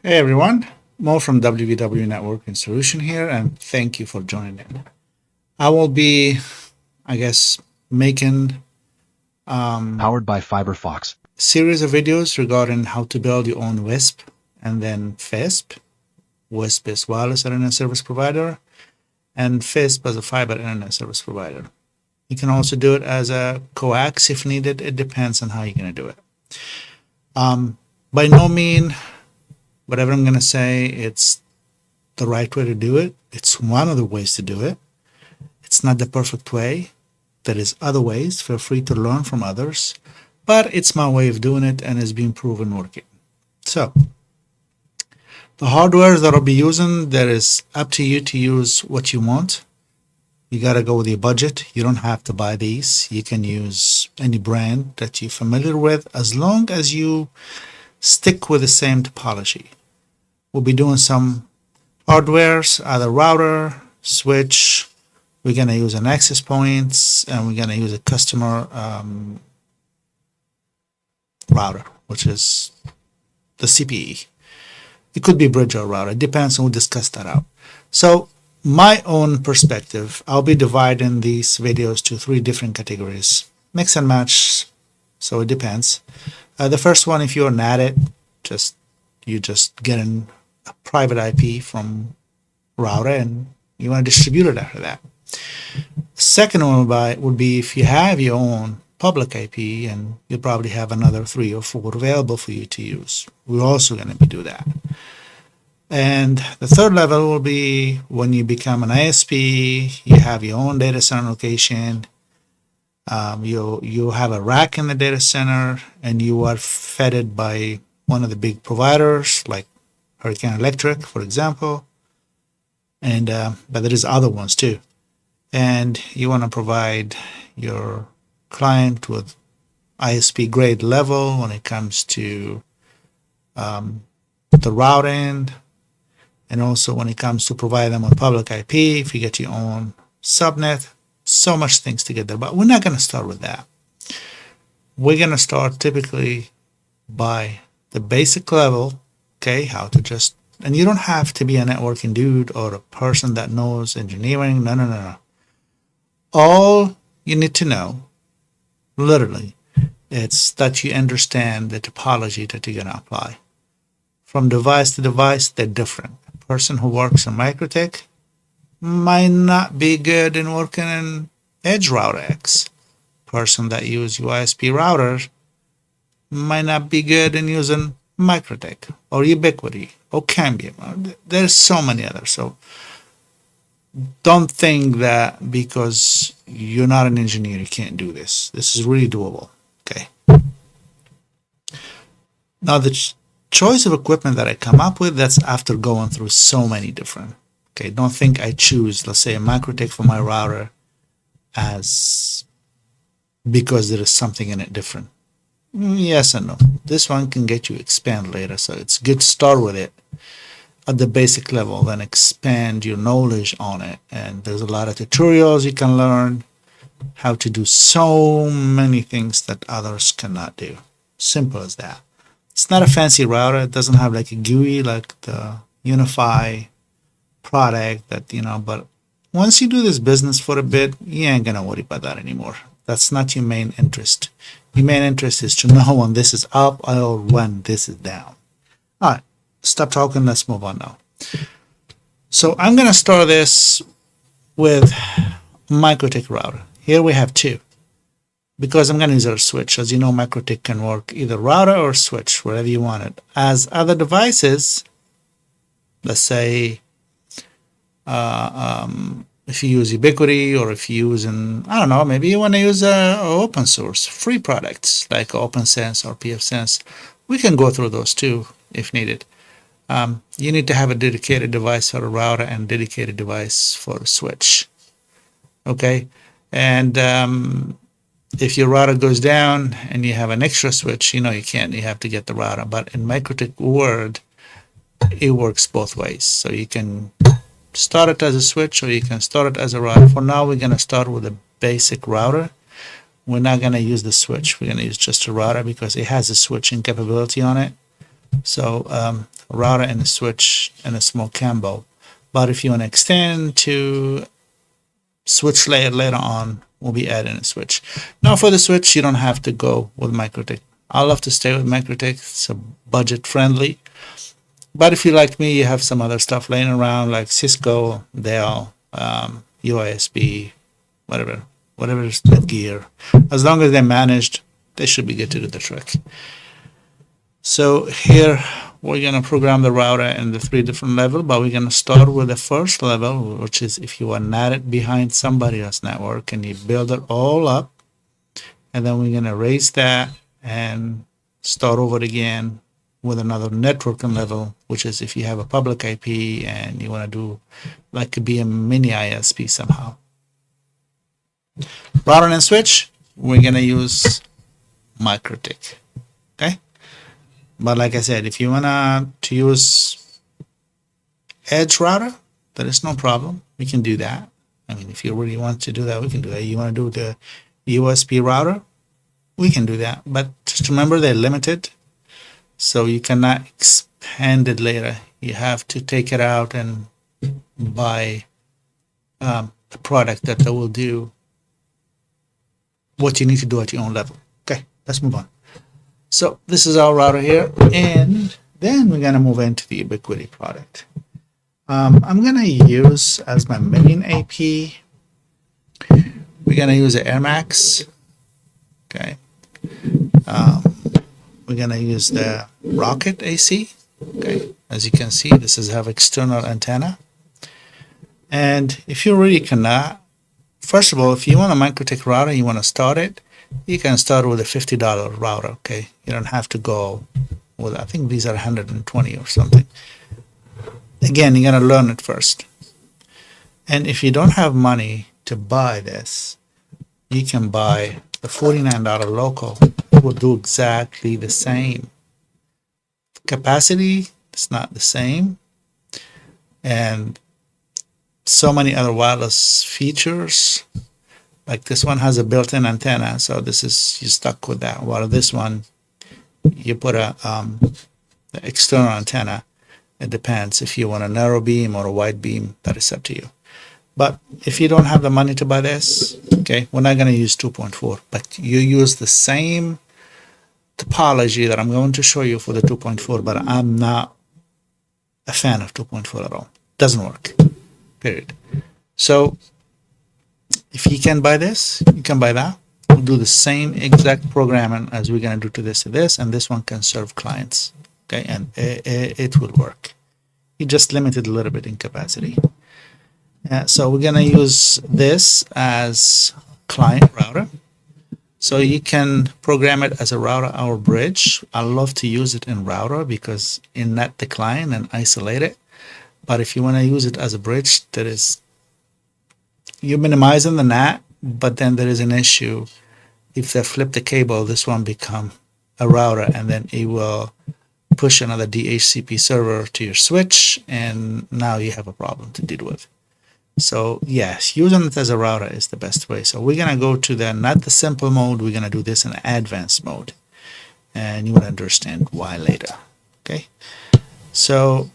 Hey everyone, Mo from WVW Networking Solution here, and thank you for joining in. I will be, making Powered by Fiberfox. a series of videos regarding how to build your own WISP and then FISP. WISP is wireless internet service provider, and FISP as a fiber internet service provider. You can also do it as a coax if needed. It depends on how you're going to do it. By no means, whatever I'm going to say, it's the right way to do it. It's one of the ways to do it. It's not the perfect way. There is other ways. Feel free to learn from others. But it's my way of doing it and it's been proven working. So, the hardware that I'll be using, that is up to you to use what you want. You got to go with your budget. You don't have to buy these. You can use any brand that you're familiar with as long as you stick with the same topology. We'll be doing some hardwares, either router, switch. We're going to use an access points, and we're going to use a customer router, which is the CPE. It could be bridge or router. It depends, and we'll discuss that out. So my own perspective, I'll be dividing these videos to 3 different categories. Mix and match, so it depends. The first one, if you're at it, you just getting a private IP from router and you want to distribute it after that. The second one would be if you have your own public IP, and you probably have another 3 or 4 available for you to use. We're also going to do that. And the third level will be when you become an ISP, you have your own data center location, you have a rack in the data center, and you are fed by one of the big providers like Hurricane Electric, for example, and but there is other ones too. And you want to provide your client with ISP grade level when it comes to the routing, and also when it comes to provide them with public IP. If you get your own subnet, so much things to get there, but we're not going to start with that. We're going to start typically by the basic level, okay, how to just, and you don't have to be a networking dude or a person that knows engineering. No. All you need to know, literally, it's that you understand the topology that you're going to apply. From device to device, they're different. A person who works in MikroTik might not be good in working in Edge Router X. Person that uses UISP routers might not be good in using MikroTik or Ubiquiti or Cambium. There's so many others. So don't think that because you're not an engineer you can't do this. This is really doable. Okay. Now the choice of equipment that I come up with, that's after going through so many different. Okay, don't think I choose, let's say, a MikroTik for my router as because there is something in it different. Yes and no. This one can get you expand later, so it's good to start with it at the basic level, then expand your knowledge on it. And there's a lot of tutorials you can learn how to do so many things that others cannot do. Simple as that. It's not a fancy router. It doesn't have like a GUI like the Unify product that, but once you do this business for a bit, you ain't gonna worry about that anymore. That's not your main interest. Your main interest is to know when this is up or when this is down. All right, stop talking. Let's move on now. So I'm gonna start this with MikroTik router. Here we have 2. Because I'm going to use a switch. As you know, MikroTik can work either router or switch, wherever you want it. As other devices, let's say, if you use Ubiquiti, or if you use I don't know, maybe you want to use open source, free products like OpenSense or pfSense. We can go through those too if needed. You need to have a dedicated device for a router and dedicated device for a switch. Okay, and if your router goes down and you have an extra switch, you have to get the router. But in MikroTik world, it works both ways. So you can start it as a switch or you can start it as a router. For now, we're going to start with a basic router. We're not going to use the switch. We're going to use just a router because it has a switching capability on it. So router and a switch and a small combo. But if you want to extend to switch layer later on, we'll be adding a switch. Now for the switch, you don't have to go with MikroTik. I love to stay with MikroTik. It's a budget friendly. But if you like me, you have some other stuff laying around like Cisco, Dell, UISP, whatever is that gear. As long as they're managed, they should be good to do the trick. So here we're going to program the router in the 3 different levels, but we're going to start with the first level, which is if you are NATed behind somebody else's network and you build it all up, and then we're going to erase that and start over again with another networking level, which is if you have a public IP and you want to do like be a mini ISP somehow. Router and switch, we're going to use MikroTik. Okay. But like I said, if you want to use edge router, there is no problem. We can do that. I mean, if you really want to do that, we can do that. You want to do the USB router, we can do that. But just remember, they're limited, so you cannot expand it later. You have to take it out and buy a product that will do what you need to do at your own level. Okay, let's move on. So this is our router here, and then we're going to move into the Ubiquiti product. I'm going to use as my main AP, we're going to use the Air Max. Okay. We're going to use the Rocket AC. Okay. As you can see, this is have external antenna. And if you really cannot, first of all, if you want a MikroTik router, you want to start it, you can start with a $50 router, okay? You don't have to go with, I think these are 120 or something. Again, you're going to learn it first. And if you don't have money to buy this, you can buy the $49 local. It will do exactly the same. Capacity, it's not the same. And so many other wireless features. Like this one has a built-in antenna, so this is, you're stuck with that. While this one, you put a the external antenna. It depends if you want a narrow beam or a wide beam. That is up to you. But if you don't have the money to buy this, okay, we're not going to use 2.4, but you use the same topology that I'm going to show you for the 2.4. But I'm not a fan of 2.4 at all. Doesn't work. Period. So if you can buy this, you can buy that. We'll do the same exact programming as we're going to do to this, and this one can serve clients. Okay, and it will work. You just limit it a little bit in capacity. So we're going to use this as client router. So you can program it as a router or bridge. I love to use it in router because in NAT decline and isolate it. But if you want to use it as a bridge, you're minimizing the NAT, but then there is an issue. If they flip the cable, this one become a router, and then it will push another DHCP server to your switch, and now you have a problem to deal with. So yes, using it as a router is the best way. So we're going to go to not the simple mode. We're going to do this in advanced mode, and you will understand why later. Okay, so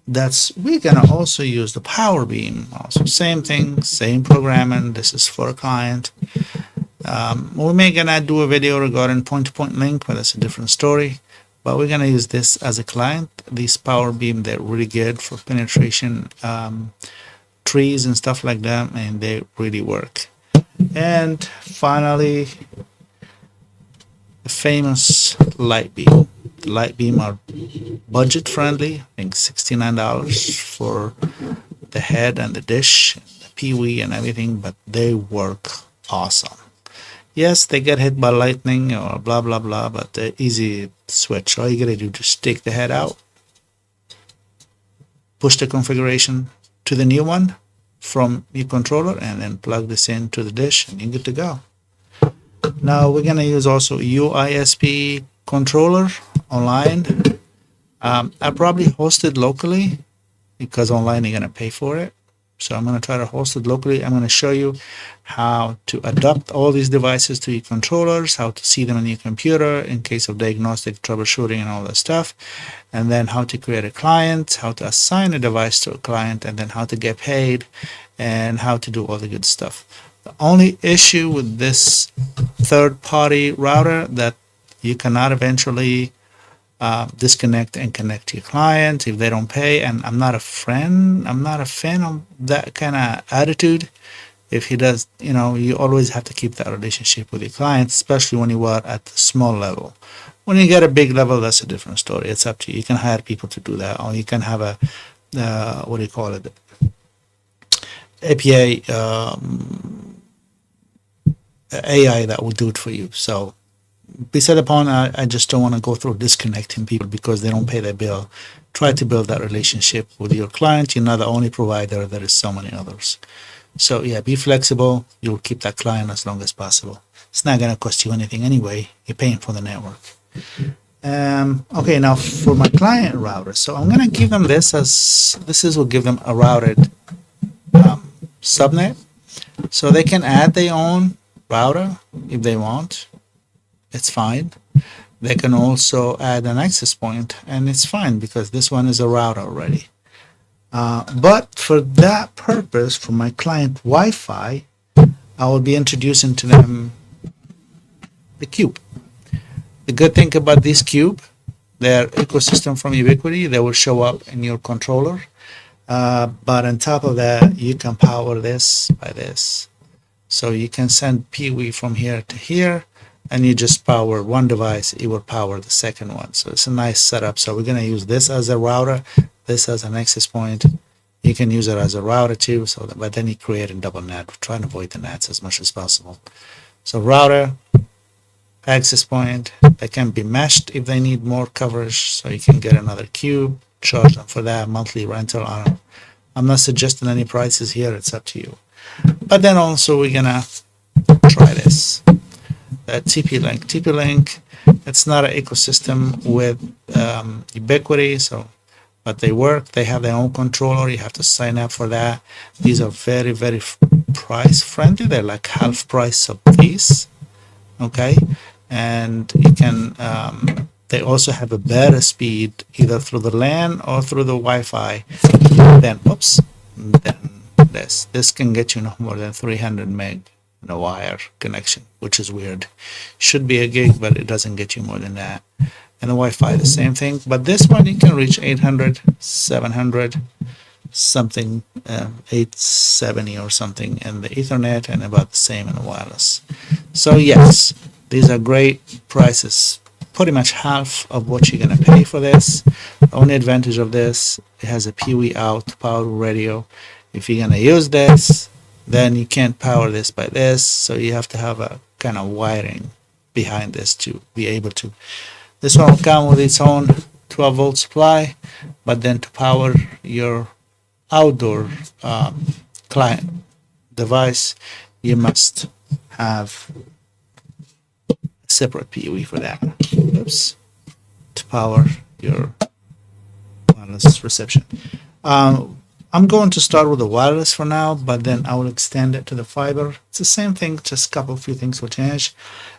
we're going to also use the power beam. Also same thing, same programming. This is for a client. We may gonna do a video regarding point-to-point link, but that's a different story. But we're gonna use this as a client. These power beam, they're really good for penetration trees and stuff like that, and they really work. And finally, the famous light beam. The light beam are budget friendly. I think $69 for the head and the dish, and the peewee and everything, but they work awesome. Yes, they get hit by lightning or blah blah blah, but they're easy switch. All you gotta do is just take the head out, push the configuration to the new one from your controller, and then plug this into the dish, and you're good to go. Now we're gonna use also UISP controller online. I probably host it locally because online you're gonna pay for it. So I'm going to try to host it locally. I'm going to show you how to adapt all these devices to your controllers, how to see them on your computer in case of diagnostic troubleshooting and all that stuff, and then how to create a client, how to assign a device to a client, and then how to get paid, and how to do all the good stuff. The only issue with this third-party router that you cannot eventually disconnect and connect to your client if they don't pay. And I'm not a fan of that kind of attitude. If he does, you always have to keep that relationship with your client, especially when you are at the small level. When you get a big level, that's a different story. It's up to you. You can hire people to do that, or you can have a what do you call it, APA AI that will do it for you. So beside upon, I just don't want to go through disconnecting people because they don't pay their bill. Try to build that relationship with your client. You're not the only provider. There is so many others. So yeah, be flexible. You'll keep that client as long as possible. It's not going to cost you anything anyway. You're paying for the network. Okay, now for my client router. So I'm going to give them this will give them a routed subnet. So they can add their own router if they want. It's fine. They can also add an access point, and it's fine because this one is a router already. But for that purpose, for my client Wi-Fi, I will be introducing to them the cube. The good thing about this cube, their ecosystem from Ubiquiti, they will show up in your controller. But on top of that, you can power this by this. So you can send PoE from here to here, and you just power one device, it will power the second one. So it's a nice setup. So we're going to use this as a router, this as an access point. You can use it as a router too, but then you create a double NAT. We're trying to avoid the NATs as much as possible. So router, access point, they can be meshed if they need more coverage, so you can get another cube, charge them for that monthly rental. I'm not suggesting any prices here, it's up to you. But then also we're going to try this. TP-Link. TP-Link, it's not an ecosystem with Ubiquiti, but they work. They have their own controller. You have to sign up for that. These are very, very price friendly. They're like half price of these. Okay, and you can. They also have a better speed either through the LAN or through the Wi-Fi. Then, this can get you no more than 300 meg. A wire connection, which is weird. Should be a gig, but it doesn't get you more than that. And the Wi-Fi, the same thing. But this one, you can reach 800, 700, something, 870 or something in the Ethernet, and about the same in the wireless. So yes, these are great prices. Pretty much half of what you're going to pay for this. The only advantage of this, it has a PoE out, power radio. If you're going to use this, then you can't power this by this, so you have to have a kind of wiring behind this to be able to. This one will come with its own 12-volt supply, but then to power your outdoor client device, you must have a separate PoE for that. Oops. To power your wireless reception. I'm going to start with the wireless for now, but then I will extend it to the fiber. It's the same thing, just a few things will change.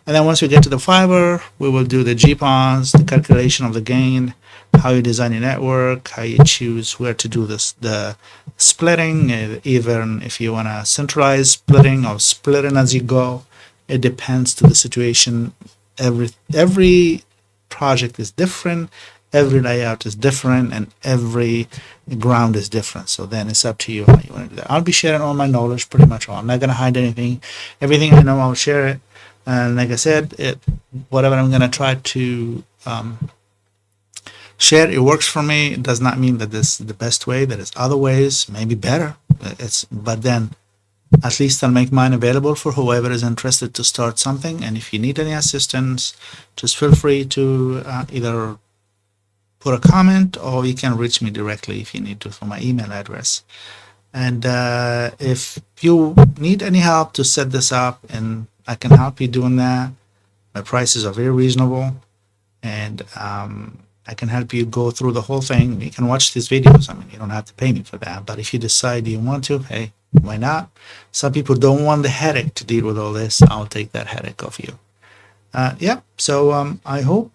And then once we get to the fiber, we will do the GPONs, the calculation of the gain, how you design your network, how you choose where to do this, the splitting, even if you want to centralize splitting or splitting as you go. It depends to the situation. Every project is different. Every layout is different, and every ground is different. So then it's up to you how you want to do that. I'll be sharing all my knowledge pretty much all. I'm not going to hide anything. Everything I know, I'll share it. And like I said, whatever I'm going to try to share, it works for me. It does not mean that this is the best way. There is other ways, maybe better. But then at least I'll make mine available for whoever is interested to start something. And if you need any assistance, just feel free to either put a comment, or you can reach me directly if you need to from my email address. And if you need any help to set this up, and I can help you doing that, my prices are very reasonable, and I can help you go through the whole thing. You can watch these videos. I mean, you don't have to pay me for that. But if you decide you want to, hey, why not? Some people don't want the headache to deal with all this. I'll take that headache off you. Yeah, so I hope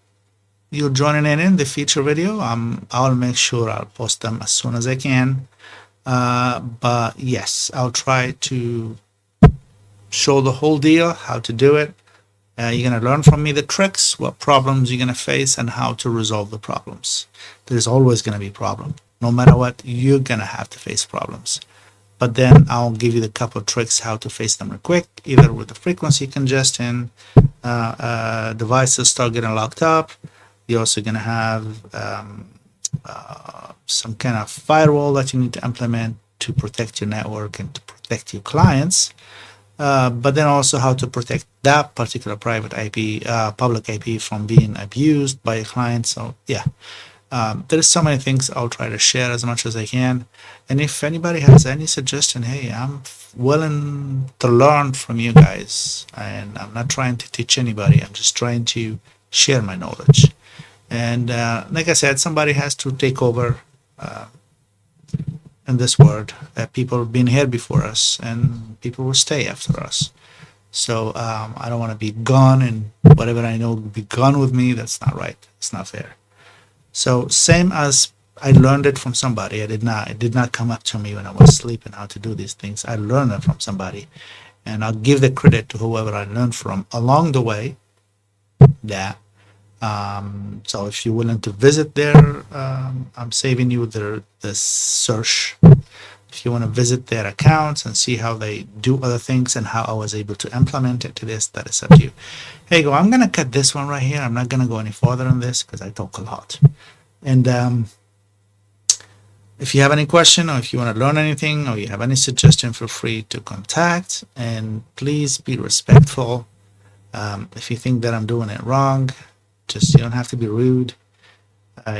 you're joining in the future video. I'll make sure I'll post them as soon as I can. But yes, I'll try to show the whole deal, how to do it. You're going to learn from me the tricks, what problems you're going to face, and how to resolve the problems. There's always going to be a problem. No matter what, you're going to have to face problems. But then I'll give you the couple of tricks how to face them real quick, either with the frequency congestion, devices start getting locked up. You're also going to have some kind of firewall that you need to implement to protect your network and to protect your clients. But then also how to protect that particular private IP, public IP from being abused by a client. So yeah, there's so many things I'll try to share as much as I can. And if anybody has any suggestion, hey, I'm willing to learn from you guys. And I'm not trying to teach anybody. I'm just trying to share my knowledge. And like I said, somebody has to take over in this world. People have been here before us, and people will stay after us. So I don't want to be gone, and whatever I know will be gone with me. That's not right. It's not fair. So same as I learned it from somebody. It did not come up to me when I was sleeping how to do these things. I learned it from somebody, and I'll give the credit to whoever I learned from along the way. Yeah. So if you're willing to visit there, I'm saving you the search. If you want to visit their accounts and see how they do other things and how I was able to implement it to this, that is up to you. Hey, I'm going to cut this one right here. I'm not going to go any further on this because I talk a lot. And if you have any question, or if you want to learn anything, or you have any suggestion, feel free to contact. And please be respectful. If you think that I'm doing it wrong, you don't have to be rude.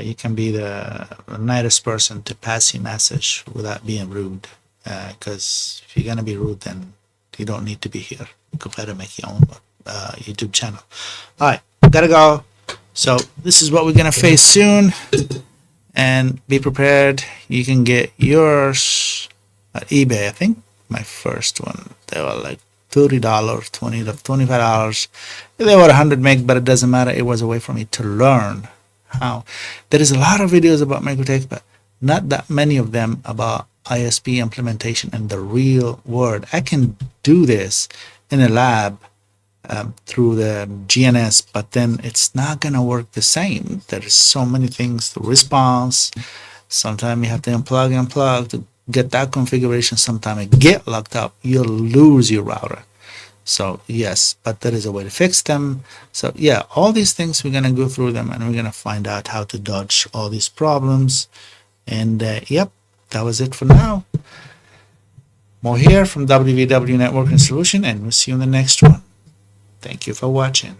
You can be the nicest person to pass your message without being rude. Because if you're gonna be rude, then you don't need to be here. Go ahead and make your own YouTube channel. All right, gotta go. So this is what we're gonna face soon, and be prepared. You can get yours at eBay. I think my first one, they were like $30, $20, $25. They were 100 meg, but it doesn't matter. It was a way for me to learn how. There is a lot of videos about MikroTik, but not that many of them about ISP implementation in the real world. I can do this in a lab through the GNS, but then it's not gonna work the same. There is so many things. The response. Sometimes you have to unplug to get that configuration. Sometimes it get locked up, you'll lose your router. So yes, but there is a way to fix them. So yeah, all these things, we're going to go through them, and we're going to find out how to dodge all these problems. And yep, that was it for now. More here from WVW Networking Solution, and we'll see you in the next one. Thank you for watching.